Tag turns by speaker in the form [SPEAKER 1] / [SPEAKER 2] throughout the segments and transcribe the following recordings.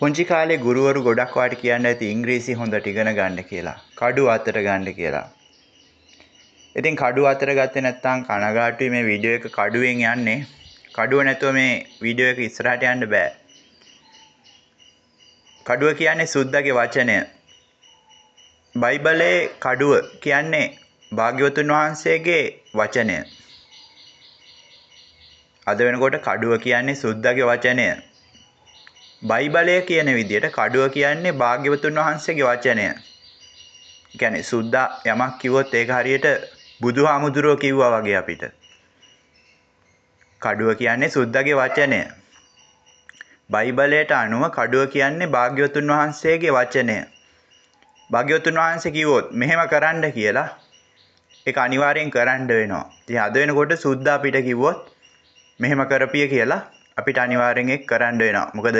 [SPEAKER 1] පුංචි කාලේ ගුරුවරු ගොඩක් වාට කියන්න ඇති ඉංග්‍රීසි හොඳට ඉගෙන ගන්න කියලා. කඩුව අතට ගන්න කියලා. ඉතින් කඩුව අතට ගත්තේ නැත්නම් කනගාටුයි මේ වීඩියෝ එක කඩුවෙන් යන්නේ. කඩුව නැතුව මේ වීඩියෝ එක ඉස්සරහට යන්න බෑ. කඩුව කියන්නේ සුද්දගේ වචනය. බයිබලයේ කඩුව කියන්නේ භාග්‍යවතුන් වහන්සේගේ වචනය. අද වෙනකොට කඩුව කියන්නේ සුද්දගේ වචනය. බයිබලය කියන විදිහට කඩුව කියන්නේ භාග්‍යවතුන් වහන්සේගේ වචනය. කියන්නේ සුද්දා යමක් කිව්වොත් ඒක හරියට බුදුහාමුදුරුවෝ කිව්වා වගේ අපිට. කඩුව කියන්නේ සුද්දාගේ වචනය. බයිබලයට අනුව කඩුව කියන්නේ භාග්‍යවතුන් වහන්සේගේ වචනය. භාග්‍යවතුන් වහන්සේ කිව්වොත් මෙහෙම කරන්න කියලා ඒක අනිවාර්යෙන් කරන්න වෙනවා. ඉතින් අද වෙනකොට සුද්දා අපිට කිව්වොත් මෙහෙම කරපිය කියලා අපිට අනිවාර්යෙන් ඒක කරන්න වෙනවා. මොකද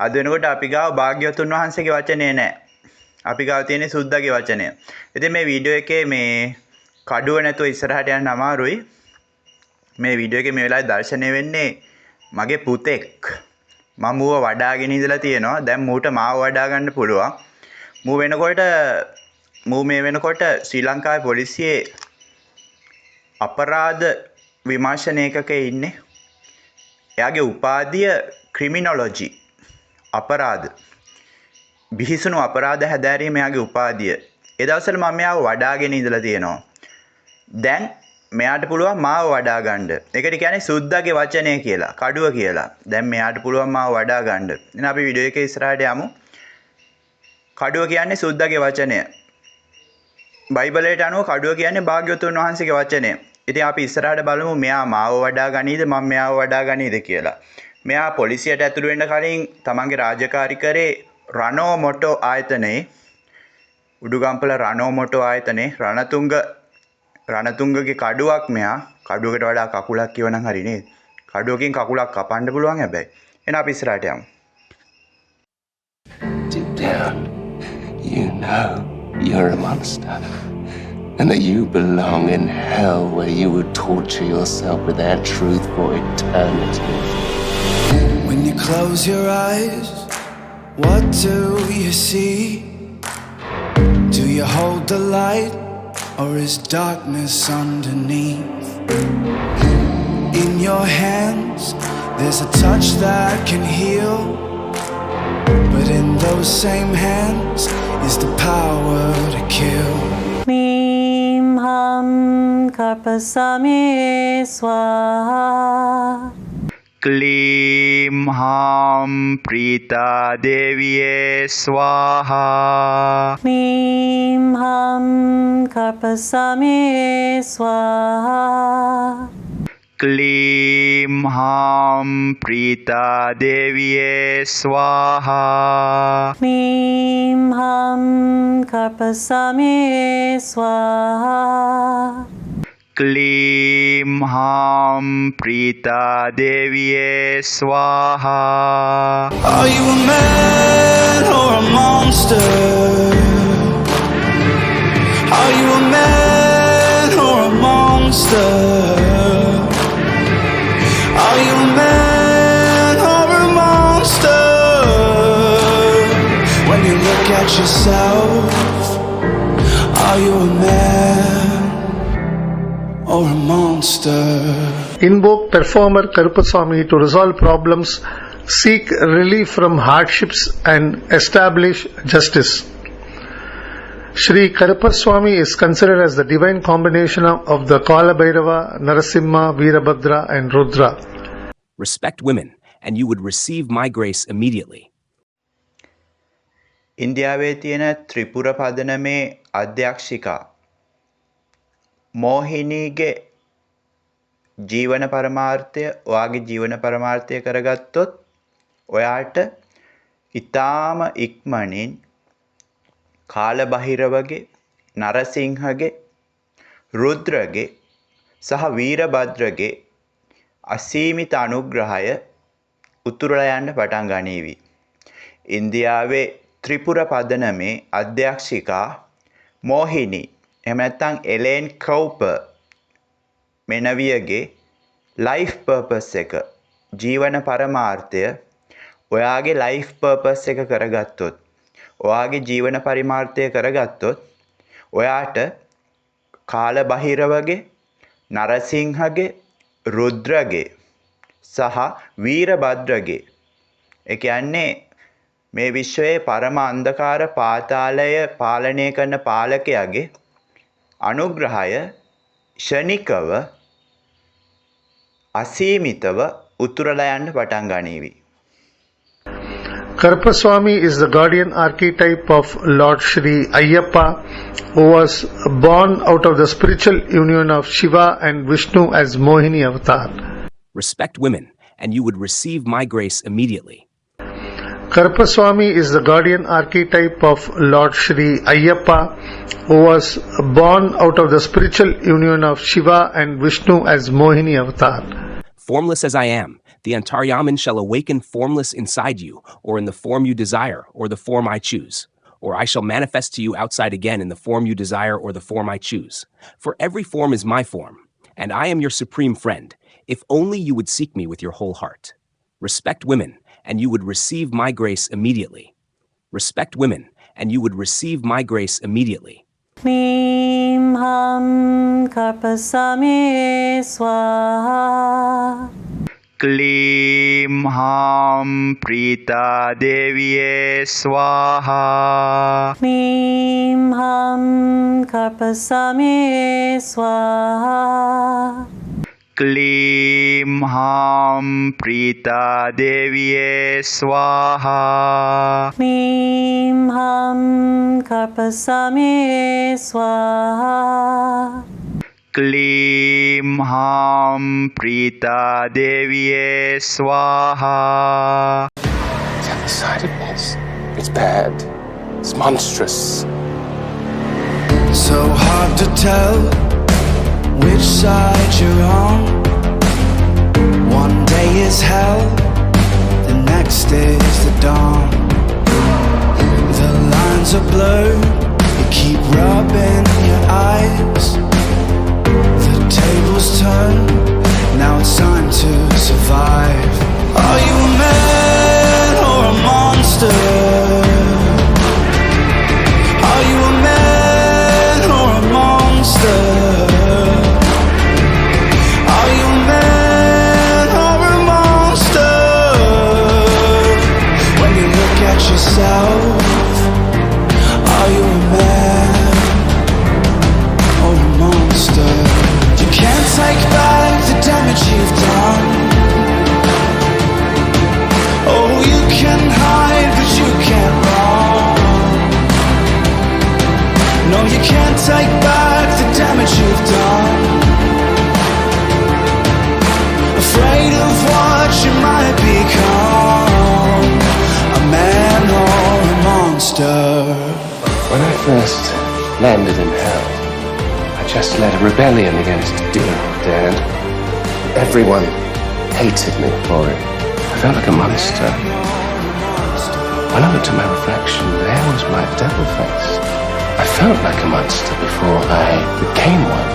[SPEAKER 1] අද වෙනකොට අපි ගාව භාග්‍යවතුන් වහන්සේගේ වචනේ නැහැ. අපි ගාව තියෙන්නේ සුද්දාගේ වචනය. ඉතින් මේ වීඩියෝ එකේ මේ කඩුව නැතුව ඉස්සරහට යන්න අමාරුයි. මේ වීඩියෝ එකේ මේ වෙලාවේ දැర్శණය වෙන්නේ මගේ පුතෙක්. මම ඌව වඩාගෙන ඉඳලා තියෙනවා. දැන් මූට මාව වඩා ගන්න පුළුවන්. මූ මේ වෙනකොට ශ්‍රී ලංකාවේ පොලිසියේ අපරාධ විමර්ශන ඒකකයේ ඉන්නේ. එයාගේ උපාධිය ක්‍රිමිනොලොජි අපරාධ බිහිසුණු අපරාධ හැදෑරීම එයාගේ උපාධිය. ඒ දවස්වල මම මෙයාව වඩාගෙන ඉඳලා තියෙනවා. දැන් මෙයාට පුළුවන් මාව වඩා ගන්න. ඒකට කියන්නේ සුද්දාගේ වචනය කියලා, කඩුව කියලා. දැන් මෙයාට පුළුවන් මාව වඩා ගන්න. එහෙනම් අපි වීඩියෝ එකේ ඉස්සරහට යමු. කඩුව කියන්නේ සුද්දාගේ වචනය. බයිබලයට අනුව කඩුව කියන්නේ භාග්‍යවතුන් වහන්සේගේ වචනය. ඉතින් අපි ඉස්සරහට බලමු මෙයා මාව වඩා ගනීද මම මෙයාව වඩා ගනීද කියලා. මෙයා පොලිසියට ඇතුළු වෙන්න කලින් තමන්ගේ රාජකාරී කරේ රණෝ මොටෝ ආයතනයේ උඩුගම්පල රණෝ මොටෝ ආයතනයේ රණතුංගගේ කඩුවක් මෙයා කඩුවකට වඩා කකුලක් කියවනම් හරි නේද? කඩුවකින් කකුලක් කපන්න පුළුවන් හැබැයි. එහෙනම් අපි ඉස්සරහට යමු.
[SPEAKER 2] Deep down, you know you're a monster. And that you belong in hell where you would torture yourself with that truth for eternity.
[SPEAKER 3] When you close your eyes, what do you see? Do you hold the light or is darkness underneath? In your hands, there's a touch that can heal. But in those same hands is the power to kill.
[SPEAKER 4] Mim ham karpasami swaha.
[SPEAKER 1] क्लीं हां प्रीता देविये स्वाहा.
[SPEAKER 4] Mim ham karpasami swaha.
[SPEAKER 1] क्लीं हां प्रीता देविये स्वाहा.
[SPEAKER 4] Mim ham karpasami swaha.
[SPEAKER 1] क्लीं हां प्रीता देविये स्वाहा.
[SPEAKER 3] Are you a man or a monster? Are you a man or a monster? Are you a man or a monster? When you look at yourself, are you a man or a monster?
[SPEAKER 5] Invoke performer Karupaswamy to resolve problems, seek relief from hardships and establish justice. Shri Karupaswamy is considered as the divine combination of the Kala Bhairava, Narasimha, Veerabhadra and Rudra.
[SPEAKER 6] Respect women, and you would receive my grace immediately.
[SPEAKER 1] ඉන්දියාවේ තියෙන ත්‍රිපුර පදනමේ අධ්‍යක්ෂිකා මෝහිනීගේ ජීවන පරමාර්ථය ඔයාගේ ජීවන පරමාර්ථය කරගත්තොත් ඔයාට ඊටාම ඉක්මනින් කාලබහිරවගේ නරසිංහගේ රුද්‍රගේ සහ වීරභද්‍රගේ අසීමිත අනුග්‍රහය උතුරලා යන්න පටන් ගනීවි. ඉන්දියාවේ ත්‍රිපුර පදනමේ අධ්‍යක්ෂිකා මෝහිනී එහෙම නැත්නම් එලෙන් කවුපර් මෙනවියගේ ලයිෆ් පර්පස් එක ජීවන පරමාර්ථය ඔයාගේ ලයිෆ් පර්පස් එක කරගත්තොත්, ඔයාගේ ජීවන පරිමාර්ථය කරගත්තොත්, ඔයාට කාල බහිරවගේ, නරසිංහගේ, රුද්‍රගේ සහ වීරභද්‍රගේ, ඒ කියන්නේ මේ විශ්වයේ පරම අන්ධකාර පාතාලය පාලනය කරන පාලකයාගේ අනුග්‍රහය ෂණිකව අසීමිතව උතුරලා යන්න පටන් ගනීවි.
[SPEAKER 5] Karupaswamy is the guardian archetype of Lord Shri Ayyappa, who was born out of the spiritual union of Shiva and Vishnu as Mohini avatar.
[SPEAKER 6] Respect women, and you would receive my grace immediately.
[SPEAKER 5] Karupaswamy is the guardian archetype of Lord Shri Ayyappa, who was born out of the spiritual union of Shiva and Vishnu as Mohini avatar.
[SPEAKER 6] Formless as I am, the Antaryaman shall awaken formless inside you, or in the form you desire, or the form I choose. Or I shall manifest to you outside again in the form you desire, or the form I choose. For every form is my form, and I am your supreme friend, if only you would seek me with your whole heart. Respect women, and you would receive my grace immediately. Respect women, and you would receive my grace immediately.
[SPEAKER 4] Mim ham karpasami swaha.
[SPEAKER 1] ක්ලීම් හාම් ප්‍රීතා දේවියේ ස්වාහා.
[SPEAKER 4] Mim ham karpasami swaha.
[SPEAKER 1] ක්ලීම් හාම් ප්‍රීතා දේවියේ ස්වාහා.
[SPEAKER 4] Mim ham karpasami swaha.
[SPEAKER 1] ක්ලීම් හාම් ප්‍රීතා දේවියේ ස්වාහා.
[SPEAKER 2] It's the other side of this. It's bad. It's monstrous.
[SPEAKER 3] So hard to tell which side you're on. One day is hell, the next is the dawn. The lines are blurred, you keep rubbing your eyes. The tables turn, now it's time to survive. Are you a man or a monster? Are you a man or a monster? Are you a man or a monster? When you look at yourself, are you a man or a monster? You can't take back the damage you've done. Oh, you can hide, but you can't run. No, you can't take back the damage you've done. Afraid of what you might become, a man or a monster.
[SPEAKER 2] When I first landed in hell, I just led a rebellion against dear Dad. Everyone hated me for it. I felt like a monster. When I looked at my reflection, there was my devil face. I felt like a monster before I became one.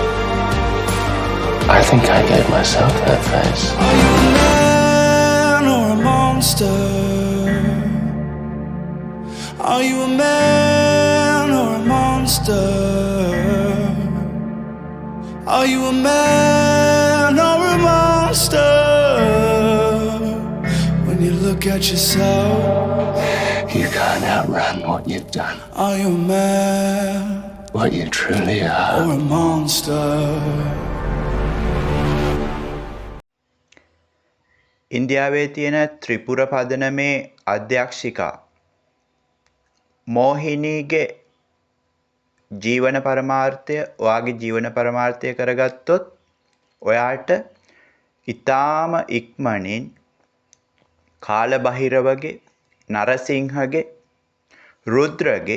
[SPEAKER 2] I think I gave myself that face.
[SPEAKER 3] Are you a man or a monster? Are you a man or a monster? Are you a man or a monster? When you look at yourself,
[SPEAKER 2] You can't outrun what you've done,
[SPEAKER 3] are you a man
[SPEAKER 2] what you truly are.
[SPEAKER 3] or a monster?
[SPEAKER 1] ඉන්දියාවේ තියෙන ත්‍රිපුර පදනමේ අධ්‍යක්ෂිකා මෝහිනීගේ ජීවන පරමාර්ථය ඔයාගේ ජීවන පරමාර්ථය කරගත්තොත් ඔයාට ඊටාම ඉක්මනින් කාල බහිරවගේ නරසිංහගේ රුද්‍රගේ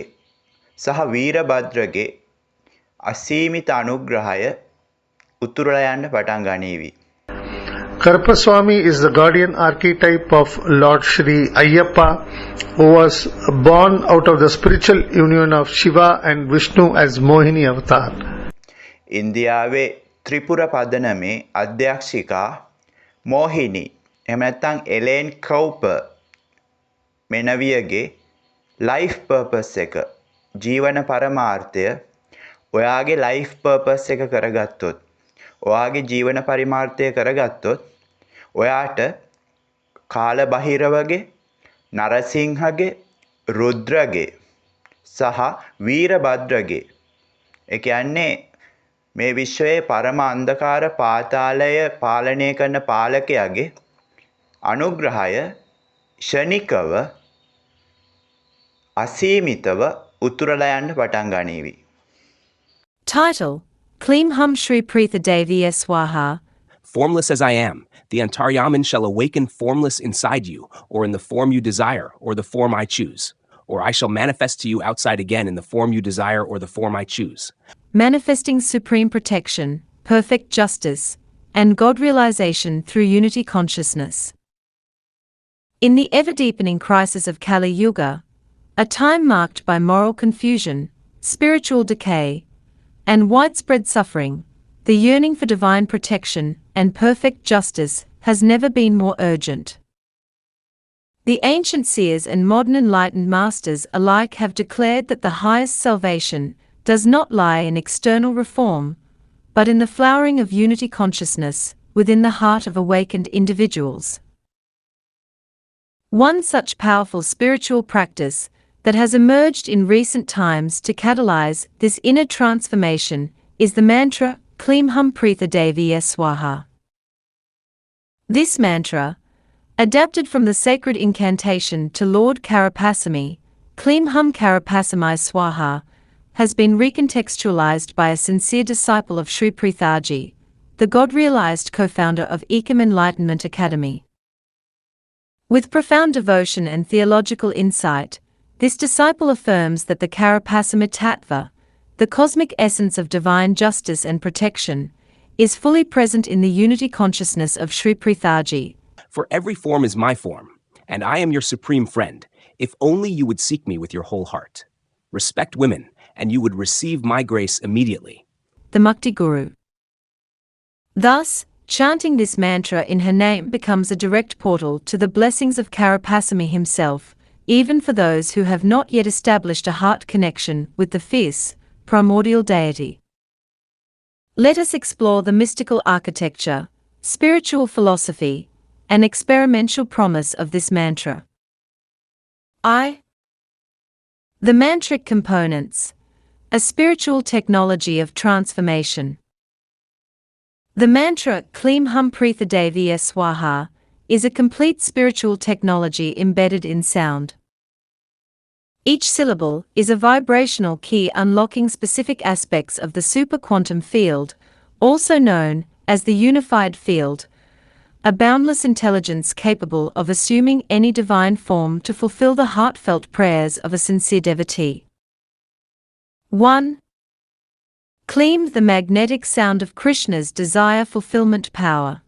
[SPEAKER 1] සහ වීරභද්‍රගේ අසීමිත අනුග්‍රහය උතුරලා යන්න පටන් ගනීවි.
[SPEAKER 5] Karupaswamy is the guardian archetype of Lord Shri Ayyappa, who was born out of the spiritual union of Shiva and Vishnu as Mohini avatar.
[SPEAKER 1] ඉන්දියාවේ ත්‍රිපුර පදනමේ අධ්‍යක්ෂිකා මෝහිනී එහෙම නැත්නම් එලෙන් කවුපර් මෙනවියගේ ලයිෆ් පර්පස් එක ජීවන පරමාර්ථය ඔයාගේ ලයිෆ් පර්පස් එක කරගත්තොත් ඔයාගේ ජීවන පරිමාර්ථය කරගත්තොත් ඔයාට කාල බහිරවගේ නරසිංහගේ රුද්‍රගේ සහ වීරභද්‍රගේ ඒ කියන්නේ මේ විශ්වයේ පරම අන්ධකාර පාතාලය පාලනය කරන පාලකයාගේ අනුග්‍රහය ෂණිකව අසීමිතව උතුරලා යන්න පටන් ගනීවි.
[SPEAKER 7] Title: Kleem Hum Shri Preetha Devi Swaha.
[SPEAKER 6] Formless as I am, the Antaryaman shall awaken formless inside you, or in the form you desire, or the form I choose. Or I shall manifest to you outside again in the form you desire, or the form I choose.
[SPEAKER 7] Manifesting supreme protection, perfect justice, and God realization through unity consciousness. In the ever-deepening crisis of Kali Yuga, a time marked by moral confusion, spiritual decay, and widespread suffering, the yearning for divine protection and perfect justice has never been more urgent. The ancient seers and modern enlightened masters alike have declared that the highest salvation does not lie in external reform, but in the flowering of unity consciousness within the heart of awakened individuals. One such powerful spiritual practice that has emerged in recent times to catalyze this inner transformation is the mantra Kleem Hum Preetha Devi Swaha. This mantra, adapted from the sacred incantation to Lord Karapasami, Kleem Hum Karapasami Swaha, has been recontextualized by a sincere disciple of Sri Preethaji, the God-realized co-founder of Ecom Enlightenment Academy. With profound devotion and theological insight, this disciple affirms that the Karapasami Tattva, the cosmic essence of divine justice and protection, is fully present in the unity consciousness of Sri Preethaji.
[SPEAKER 6] For every form is my form, and I am your supreme friend, if only you would seek me with your whole heart. Respect women, and you would receive my grace immediately.
[SPEAKER 7] The Mukti Guru. Thus, chanting this mantra in her name becomes a direct portal to the blessings of Karapasami himself, even for those who have not yet established a heart connection with the fierce, primordial deity. Let us explore the mystical architecture, spiritual philosophy, and experimental promise of this mantra. The mantric components, a spiritual technology of transformation. The mantra Kleem Hum Preetha Devi Swaha is a complete spiritual technology embedded in sound. Each syllable is a vibrational key unlocking specific aspects of the superquantum field, also known as the unified field, a boundless intelligence capable of assuming any divine form to fulfill the heartfelt prayers of a sincere devotee. 1. Kleem, the magnetic sound of Krishna's desire fulfillment power.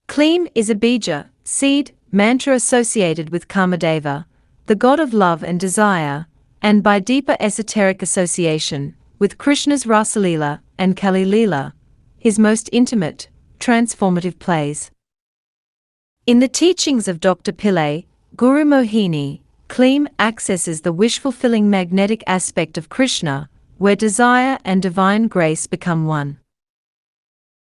[SPEAKER 7] Kleem is a bija, seed, mantra associated with Kamadeva, the god of love and desire, and by deeper esoteric association, with Krishna's Rasalila and Kali Leela, his most intimate, transformative plays. In the teachings of Dr. Pillai, Guru Mohini, Kleem accesses the wish-fulfilling magnetic aspect of Krishna, where desire and divine grace become one.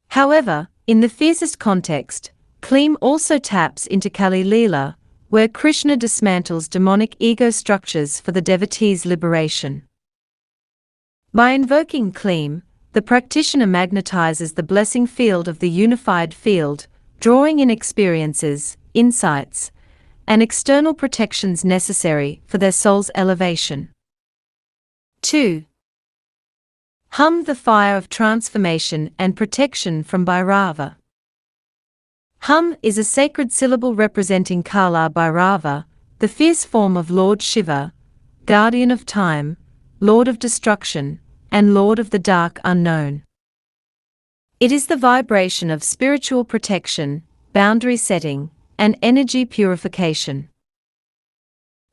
[SPEAKER 7] However, in the fiercest context, Kleem also taps into Kali Leela, where Krishna dismantles demonic ego structures for the devotee's liberation. By invoking Kleem, the practitioner magnetizes the blessing field of the unified field, drawing in experiences, insights, and external protections necessary for their soul's elevation. 2. Hum, the fire of transformation and protection from Bhairava. Hum is a sacred syllable representing Kala Bhairava, the fierce form of Lord Shiva, guardian of time, lord of destruction, and lord of the dark unknown. It is the vibration of spiritual protection, boundary setting, and energy purification.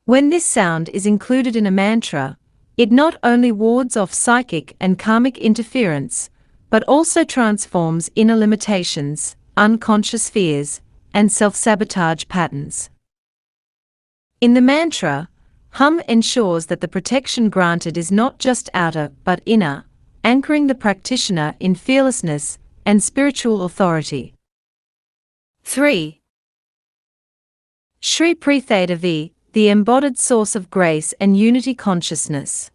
[SPEAKER 7] When this sound is included in a mantra, it not only wards off psychic and karmic interference, but also transforms inner limitations, unconscious fears, and self-sabotage patterns. In the mantra, hum ensures that the protection granted is not just outer but inner, anchoring the practitioner in fearlessness and spiritual authority. 3. Shri Prithadavi, the embodied source of grace and unity consciousness.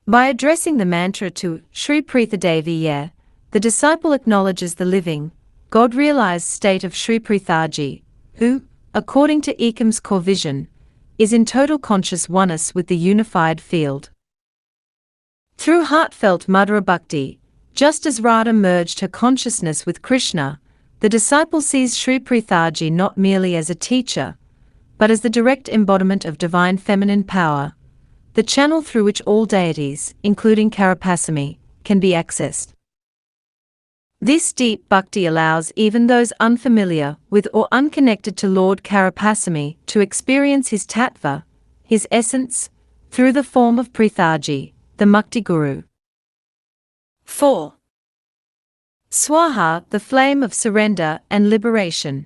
[SPEAKER 7] By addressing the mantra to Shri Prithadavi, the disciple acknowledges the living, God-realized state of Shri Prithaji, who, according to Ekam's core vision, is in total conscious oneness with the unified field. Through heartfelt Madhura Bhakti, just as Radha merged her consciousness with Krishna, the disciple sees Shri Prithaji not merely as a teacher, but as the direct embodiment of divine feminine power, the channel through which all deities, including Karapasami, can be accessed. This deep bhakti allows even those unfamiliar with or unconnected to Lord Karapasami to experience his tattva, his essence, through the form of Prithaji, the Mukti Guru. 4. Swaha, the flame of surrender and liberation.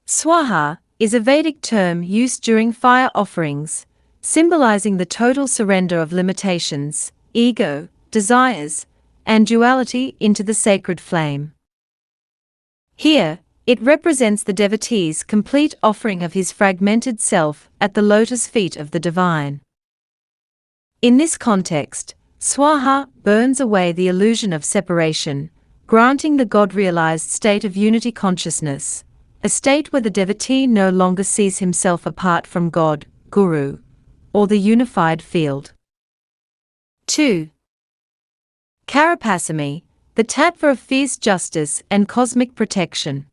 [SPEAKER 7] Swaha is a Vedic term used during fire offerings, symbolizing the total surrender of limitations, ego, desires, and duality into the sacred flame. Here, it represents the devotee's complete offering of his fragmented self at the lotus feet of the divine. In this context, Swaha burns away the illusion of separation, granting the God-realized state of unity consciousness, a state where the devotee no longer sees himself apart from God, Guru, or the unified field. 2. Karapasami, the tattva of fierce justice and cosmic protection.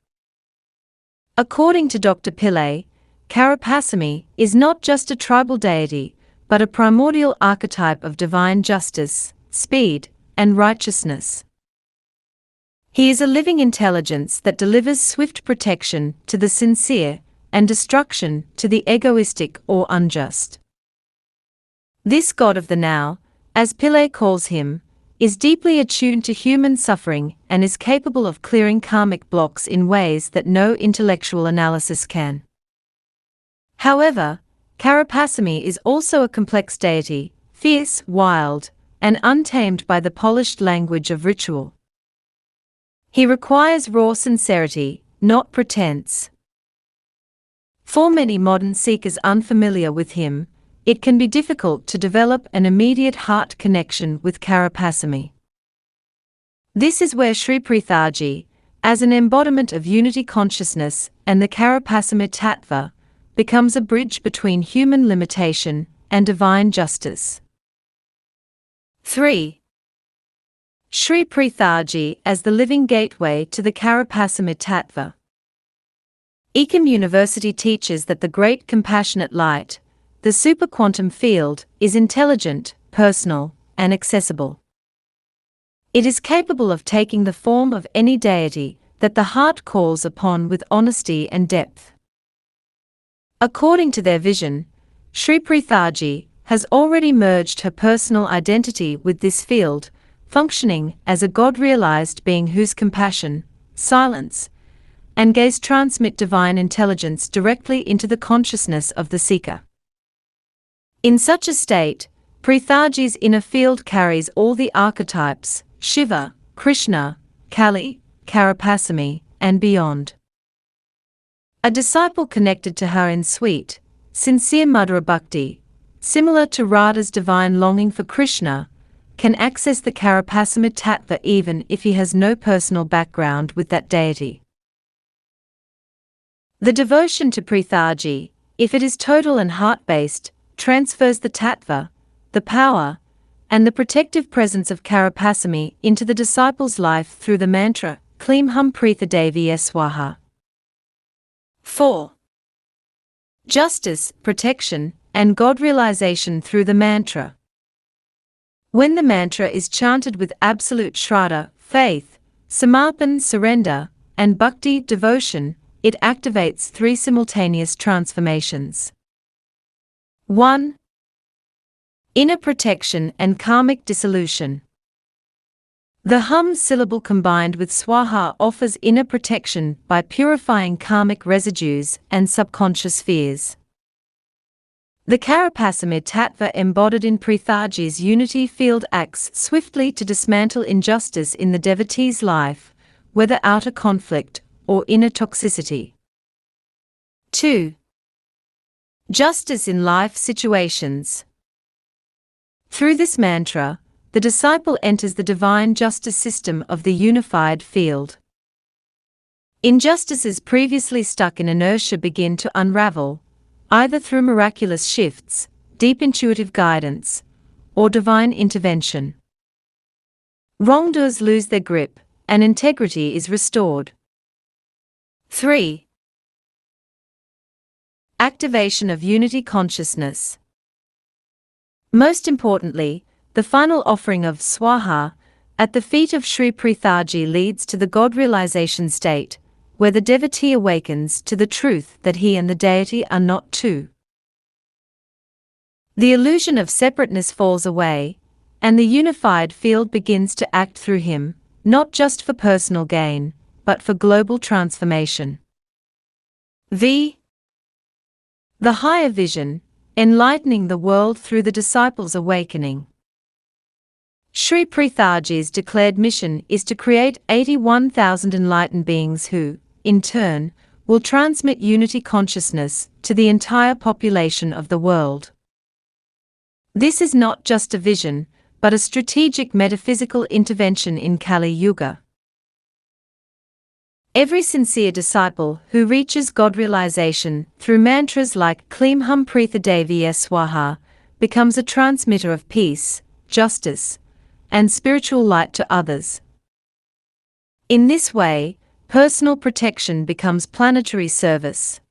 [SPEAKER 7] According to Dr. Pillai, Karapasami is not just a tribal deity, but a primordial archetype of divine justice, speed, and righteousness. He is a living intelligence that delivers swift protection to the sincere and destruction to the egoistic or unjust. This God of the now, as Pillai calls him, is deeply attuned to human suffering and is capable of clearing karmic blocks in ways that no intellectual analysis can. However, Karapasami is also a complex deity, fierce, wild, and untamed by the polished language of ritual. He requires raw sincerity, not pretense. For many modern seekers unfamiliar with him, it can be difficult to develop an immediate heart connection with Karapasami. This is where Shri Prithaji, as an embodiment of unity consciousness and the Karapasami tattva, becomes a bridge between human limitation and divine justice. 3. Shri Prithaji as the living gateway to the Karapasami tattva. Ekam University teaches that the great compassionate light, the superquantum field, is intelligent, personal, and accessible. It is capable of taking the form of any deity that the heart calls upon with honesty and depth. According to their vision, Shri Prithaji has already merged her personal identity with this field, functioning as a God-realized being whose compassion, silence, and gaze transmit divine intelligence directly into the consciousness of the seeker. In such a state, Prithaji's inner field carries all the archetypes, Shiva, Krishna, Kali, Karapasami, and beyond. A disciple connected to her in sweet, sincere Madhura Bhakti, similar to Radha's divine longing for Krishna, can access the Karapasami tattva even if he has no personal background with that deity. The devotion to Prithaji, if it is total and heart-based, transfers the tattva, the power, and the protective presence of Karapasami into the disciple's life through the mantra, Kleem Hum Prithadaviya Swaha. 4. Justice, protection, and God realization through the mantra. When the mantra is chanted with absolute shraddha, faith, samarpan, surrender, and bhakti, devotion, it activates 3 simultaneous transformations. 1. Inner protection and karmic dissolution. The hum syllable combined with swaha offers inner protection by purifying karmic residues and subconscious fears. The Karapasami Tattva embodied in Prithaji's unity field acts swiftly to dismantle injustice in the devotee's life, whether outer conflict or inner toxicity. 2. Justice in life situations. Through this mantra, the disciple enters the divine justice system of the unified field. Injustices previously stuck in inertia begin to unravel, either through miraculous shifts, deep intuitive guidance, or divine intervention. Wrongdoers lose their grip, and integrity is restored. 3. Activation of unity consciousness. Most importantly, the final offering of Swaha at the feet of Sri Prithaji leads to the God realization state, where the devotee awakens to the truth that he and the deity are not two. The illusion of separateness falls away, and the unified field begins to act through him, not just for personal gain, but for global transformation. The higher vision, enlightening the world through the disciples' awakening. Sri Prithaji's declared mission is to create 81,000 enlightened beings who, in turn, will transmit unity consciousness to the entire population of the world. This is not just a vision, but a strategic metaphysical intervention in Kali Yuga. Every sincere disciple who reaches God realization through mantras like Kleem Hum Pritha Devi Swaha becomes a transmitter of peace, justice, and spiritual light to others. In this way, personal protection becomes planetary service.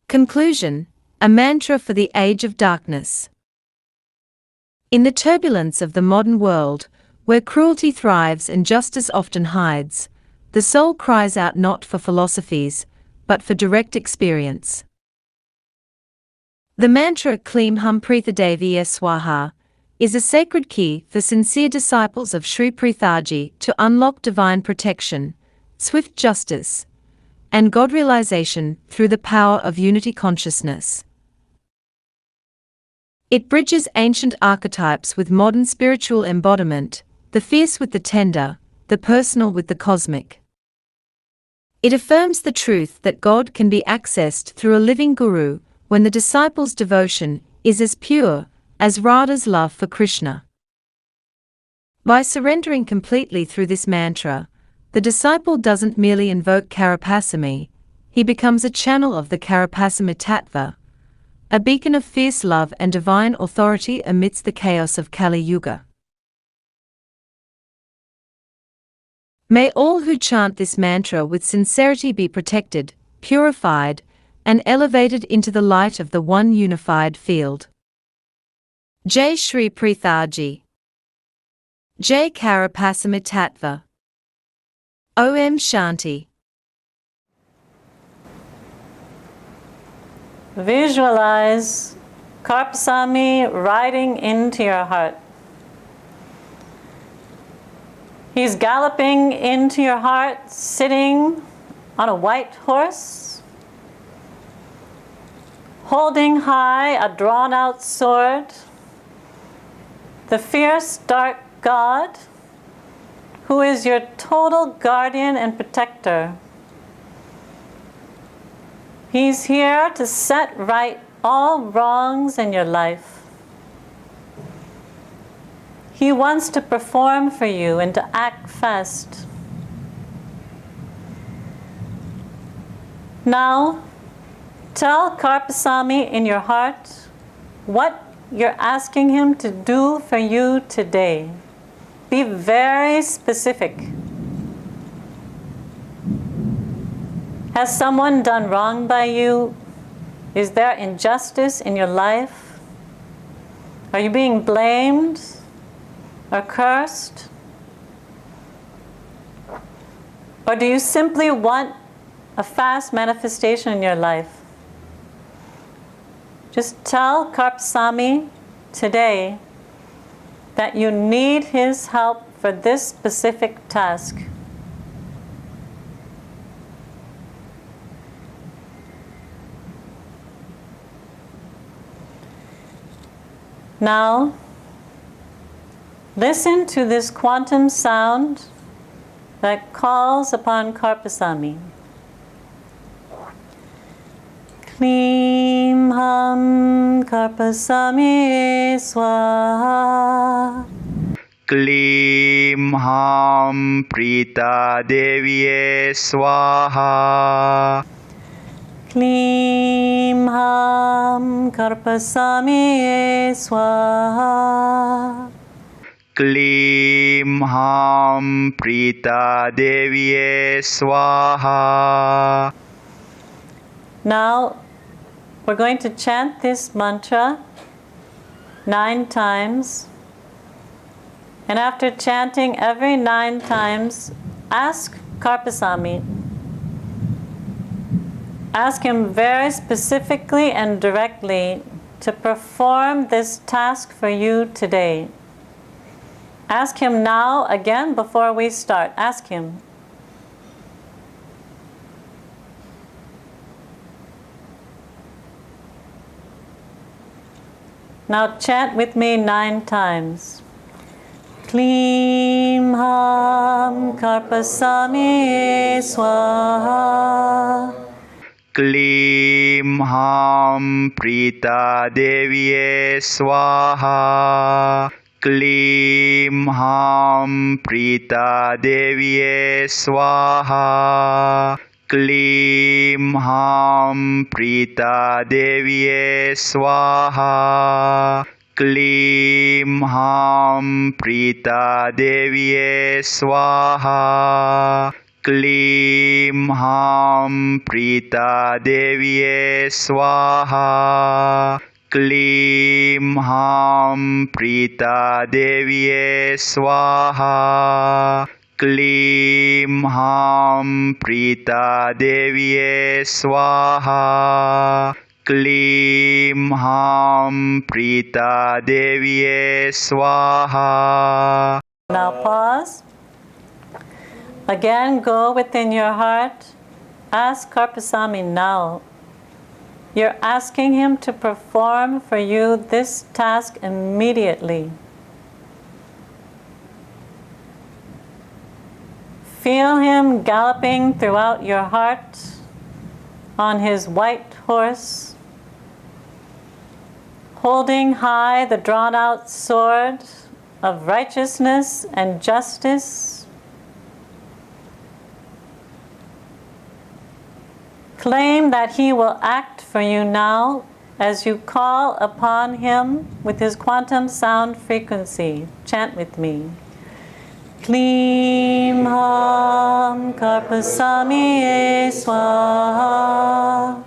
[SPEAKER 7] Conclusion: a mantra for the age of darkness. In the turbulence of the modern world, where cruelty thrives and justice often hides, the soul cries out not for philosophies, but for direct experience. The mantra Kleem Hum Pritha Devi Swaha is a sacred key for sincere disciples of Sri Prithaji to unlock divine protection, swift justice, and God realization through the power of unity consciousness. It bridges ancient archetypes with modern spiritual embodiment, the fierce with the tender, the personal with the cosmic. It affirms the truth that God can be accessed through a living guru when the disciple's devotion is as pure as Radha's love for Krishna. By surrendering completely through this mantra, the disciple doesn't merely invoke Karapasami, he becomes a channel of the Karapasami Tattva, a beacon of fierce love and divine authority amidst the chaos of Kali Yuga. May all who chant this mantra with sincerity be protected, purified, and elevated into the light of the one unified field. Jai Shri Prithaji. Jai Karapasami Tattva. Om Shanti.
[SPEAKER 4] Visualize Karpasami riding into your heart. He's galloping into your heart, sitting on a white horse, holding high a drawn-out sword, the fierce, dark God, who is your total guardian and protector. He's here to set right all wrongs in your life. He wants to perform for you and to act fast. Now, tell Karpasami in your heart what you're asking him to do for you today. Be very specific. Has someone done wrong by you? Is there injustice in your life? Are you being blamed or cursed? Or do you simply want a fast manifestation in your life? Just tell Karpasami today that you need his help for this specific task. Now, listen to this quantum sound that calls upon Karpasamy. Klim Ham Karpasamy Swaha.
[SPEAKER 1] Klim Ham Prita Deviye Swaha.
[SPEAKER 4] Klim Ham Karpasamy Swaha.
[SPEAKER 1] Klim Ham Prita Deviye Swaha.
[SPEAKER 4] Now, we're going to chant this mantra 9 times. And after chanting every 9 times, ask Karpasamy. Ask him very specifically and directly to perform this task for you today. Ask him now again before we start. Ask him. Now chant with me 9 times. Klim Ham Karpasamy Swaha.
[SPEAKER 1] Klim Ham Prita Deviye Swaha. Klim Ham Prita Deviye Swaha. Klim Ham Prita Deviye Swaha. Klim Ham Prita Deviye Swaha. Klim Ham Prita Deviye Swaha. Klim Ham Prita Deviye Swaha. Klim Ham Prita Deviye Swaha. Klim Ham Prita Deviye Swaha.
[SPEAKER 4] Now pause. Again, go within your heart. Ask Karpasamy now. You're asking him to perform for you this task immediately. Feel him galloping throughout your heart on his white horse, holding high the drawn-out sword of righteousness and justice. Claim that he will act for you now as you call upon him with his quantum sound frequency. Chant with me. Klim Ham Karpasamy Swaha.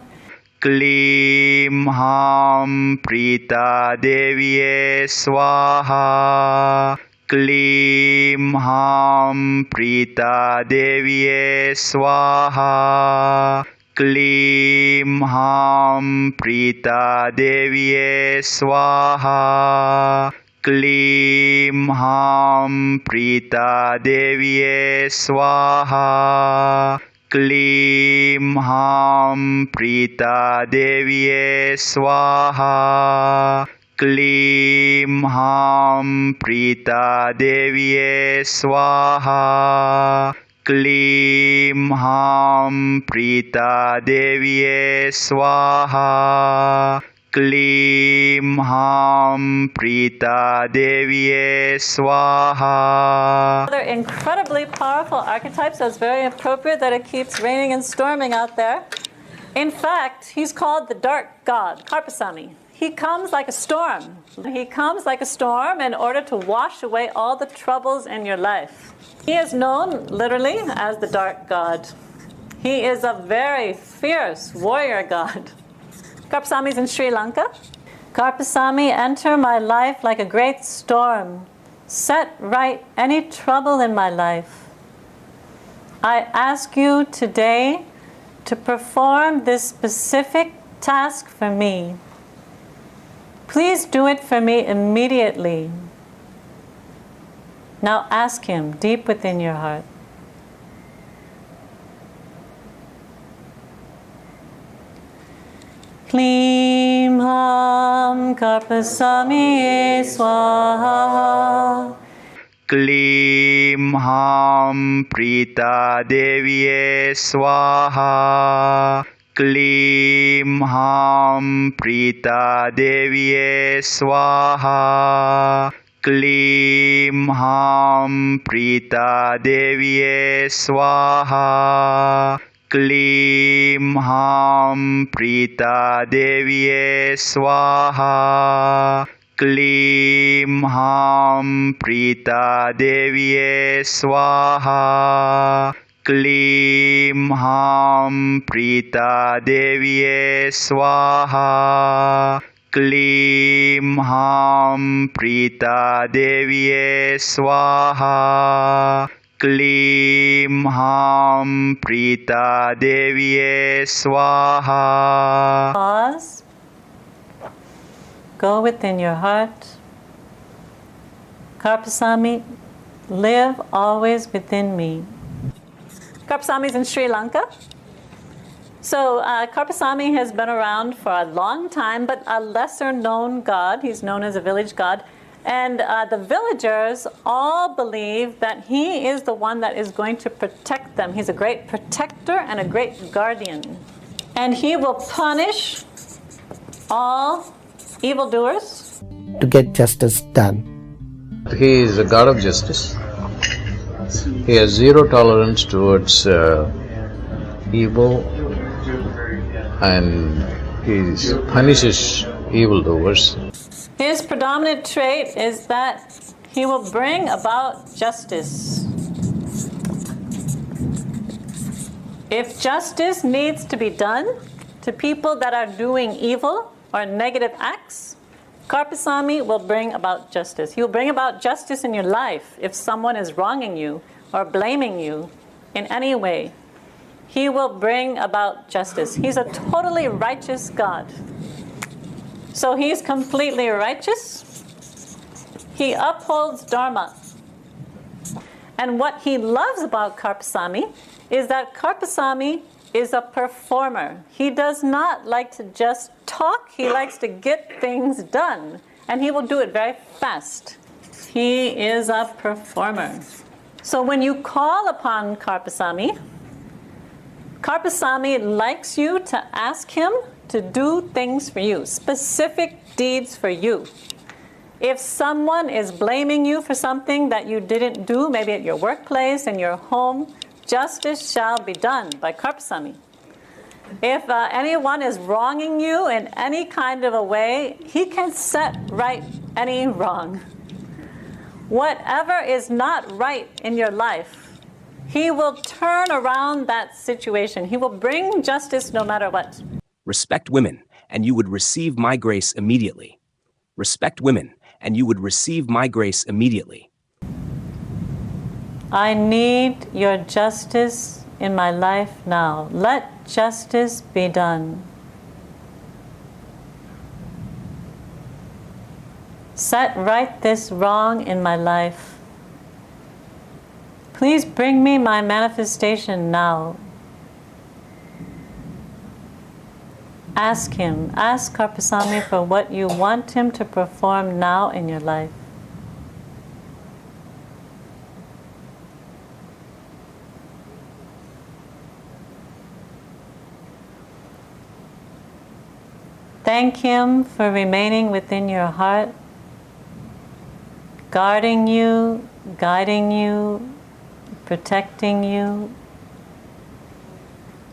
[SPEAKER 1] Klim Ham Prita Deviye Swaha. Klim Ham Prita Deviye Swaha. Klim Ham Prita Deviye Swaha. Klim Ham Prita Deviye Swaha. Klim Ham Prita Deviye Swaha. Klim Ham Prita Deviye Swaha. Klim Ham Prita Deviye Swaha. Klim Ham Prita Deviye Swaha.
[SPEAKER 4] Other incredibly powerful archetypes, so it's very appropriate that it keeps raining and storming out there. In fact, he's called the dark god, Karpasamy. He comes like a storm. He comes like a storm in order to wash away all the troubles in your life. He is known literally as the dark god. He is a very fierce warrior god. Karpasamy is in Sri Lanka. Karpasamy, enter my life like a great storm. Set right any trouble in my life. I ask you today to perform this specific task for me. Please do it for me immediately. Now ask him deep within your heart. Klim Ham Karpasami Swaha.
[SPEAKER 1] Klim Ham Prita Deviye Swaha. Klim Ham Prita Deviye Swaha. Klim Ham Prita Deviye Swaha. Klim Ham Prita Deviye Swaha. Klim Ham Prita Deviye Swaha. Klim Ham Prita Deviye Swaha. Klim Ham Prita Deviye Swaha. Klim Ham Prita Deviye Swaha.
[SPEAKER 4] Pause. Go within your heart. Karpasami, live always within me. Karpasami is in Sri Lanka. So Karpasami has been around for a long time, but a lesser known god. He's known as a village god. And the villagers all believe that he is the one that is going to protect them. He's a great protector and a great guardian. And he will punish all evildoers.
[SPEAKER 8] To get justice done.
[SPEAKER 9] He is a god of justice. He has zero tolerance towards evil, and he punishes evildoers.
[SPEAKER 4] His predominant trait is that he will bring about justice. If justice needs to be done to people that are doing evil or negative acts, Karpasami will bring about justice. He will bring about justice in your life if someone is wronging you or blaming you in any way. He will bring about justice. He's a totally righteous God. So he's completely righteous. He upholds Dharma. And what he loves about Karpasami is that Karpasami is a performer. He does not like to just talk. He likes to get things done. And he will do it very fast. He is a performer. So when you call upon Karpasami, Karpasami likes you to ask him to do things for you, specific deeds for you. If someone is blaming you for something that you didn't do, maybe at your workplace, in your home, justice shall be done by Karpasami. If anyone is wronging you in any kind of a way, he can set right any wrong. Whatever is not right in your life, he will turn around that situation. He will bring justice no matter what.
[SPEAKER 6] Respect women, and you would receive my grace immediately. Respect women, and you would receive my grace immediately.
[SPEAKER 4] I need your justice in my life now. Let justice be done. Set right this wrong in my life. Please bring me my manifestation now. Ask him, ask Karpasami for what you want him to perform now in your life. Thank him for remaining within your heart, guarding you, guiding you, protecting you,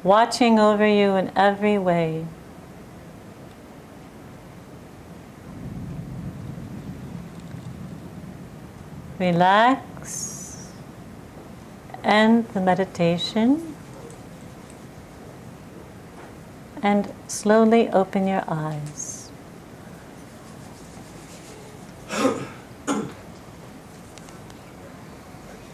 [SPEAKER 4] watching over you in every way. Relax, end the meditation, and slowly open your eyes.